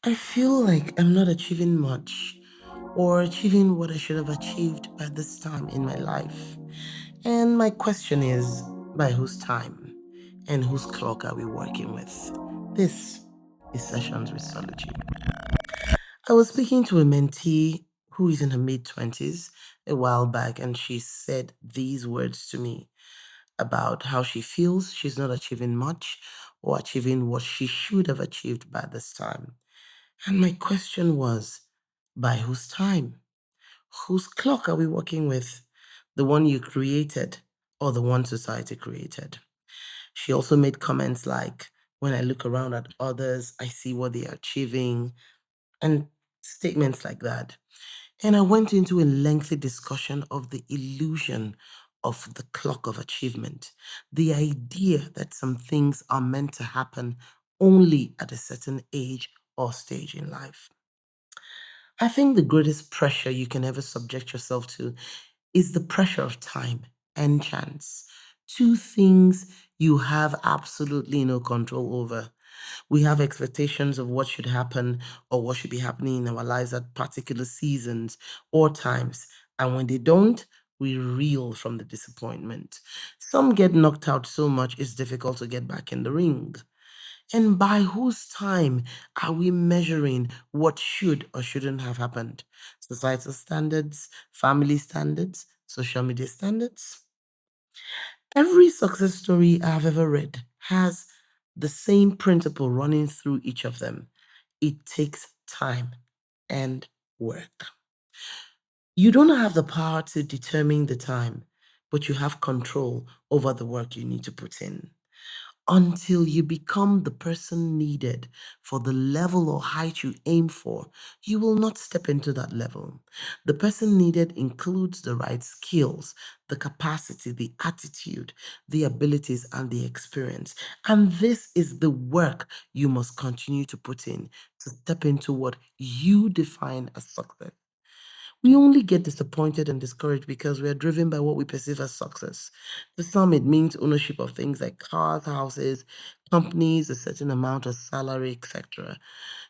I feel like I'm not achieving much or achieving what I should have achieved by this time in my life. And my question is, by whose time and whose clock are we working with? This is Sessions with Solitude. I was speaking to a mentee who is in her mid 20s a while back, and she said these words to me about how she feels she's not achieving much or achieving what she should have achieved by this time. And my question was, by whose time? Whose clock are we working with? The one you created or the one society created? She also made comments like, when I look around at others, I see what they are achieving, and statements like that. And I went into a lengthy discussion of the illusion of the clock of achievement, the idea that some things are meant to happen only at a certain age or stage in life. I think the greatest pressure you can ever subject yourself to is the pressure of time and chance. Two things you have absolutely no control over. We have expectations of what should happen or what should be happening in our lives at particular seasons or times. And when they don't, we reel from the disappointment. Some get knocked out so much it's difficult to get back in the ring. And by whose time are we measuring what should or shouldn't have happened? Societal standards, family standards, social media standards? Every success story I've ever read has the same principle running through each of them. It takes time and work. You don't have the power to determine the time, but you have control over the work you need to put in. Until you become the person needed for the level or height you aim for, you will not step into that level. The person needed includes the right skills, the capacity, the attitude, the abilities, and the experience. And this is the work you must continue to put in to step into what you define as success. We only get disappointed and discouraged because we are driven by what we perceive as success. To some, it means ownership of things like cars, houses, companies, a certain amount of salary, etc.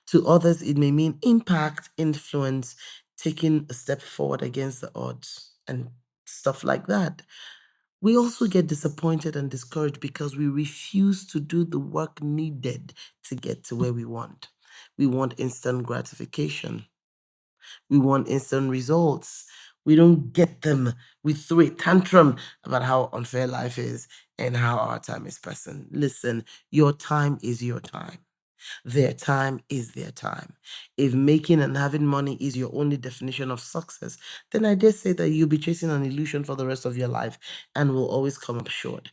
To others, it may mean impact, influence, taking a step forward against the odds, and stuff like that. We also get disappointed and discouraged because we refuse to do the work needed to get to where we want. We want instant gratification. We want instant results. We don't get them. We throw a tantrum about how unfair life is and how our time is pressing. Listen, your time is your time. Their time is their time. If making and having money is your only definition of success, then I dare say that you'll be chasing an illusion for the rest of your life and will always come up short.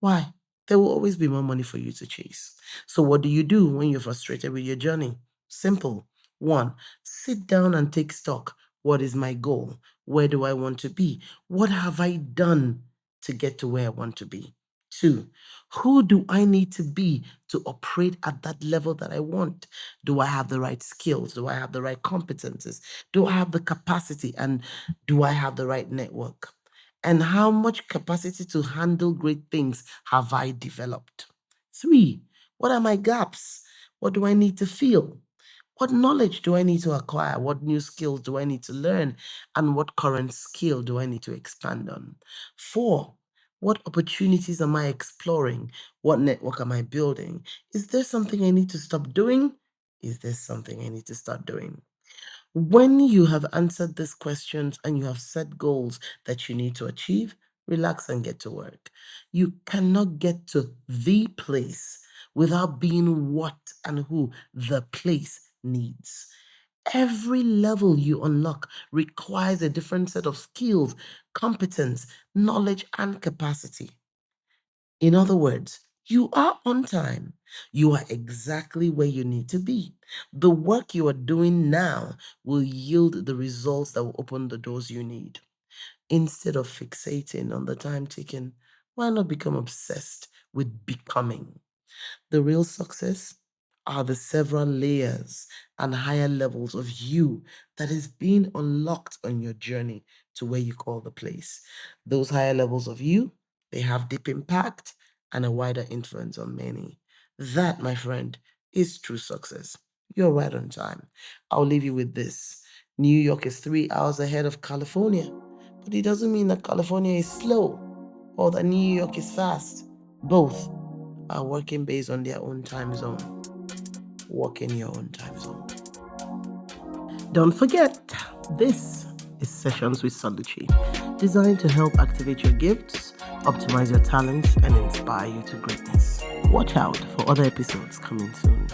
Why? There will always be more money for you to chase. So, what do you do when you're frustrated with your journey? Simple. One, sit down and take stock. What is my goal? Where do I want to be? What have I done to get to where I want to be? Two, who do I need to be to operate at that level that I want? Do I have the right skills? Do I have the right competences? Do I have the capacity? And do I have the right network? And how much capacity to handle great things have I developed? Three, what are my gaps? What do I need to feel? What knowledge do I need to acquire? What new skills do I need to learn? And what current skill do I need to expand on? Four, what opportunities am I exploring? What network am I building? Is there something I need to stop doing? Is there something I need to start doing? When you have answered these questions and you have set goals that you need to achieve, relax and get to work. You cannot get to the place without being what and who the place needs. Every level you unlock requires a different set of skills, competence, knowledge, and capacity. In other words, you are on time. You are exactly where you need to be. The work you are doing now will yield the results that will open the doors you need. Instead of fixating on the time taken, why not become obsessed with becoming? The real success are the several layers and higher levels of you that is being unlocked on your journey to where you call the place. Those higher levels of you, they have deep impact and a wider influence on many. That, my friend, is true success. You're right on time. I'll leave you with this. New York is 3 hours ahead of California, but it doesn't mean that California is slow or that New York is fast. Both are working based on their own time zone. Work in your own time zone. Don't forget, this is Sessions with Salucci, designed to help activate your gifts, optimize your talents, and inspire you to greatness. Watch out for other episodes coming soon.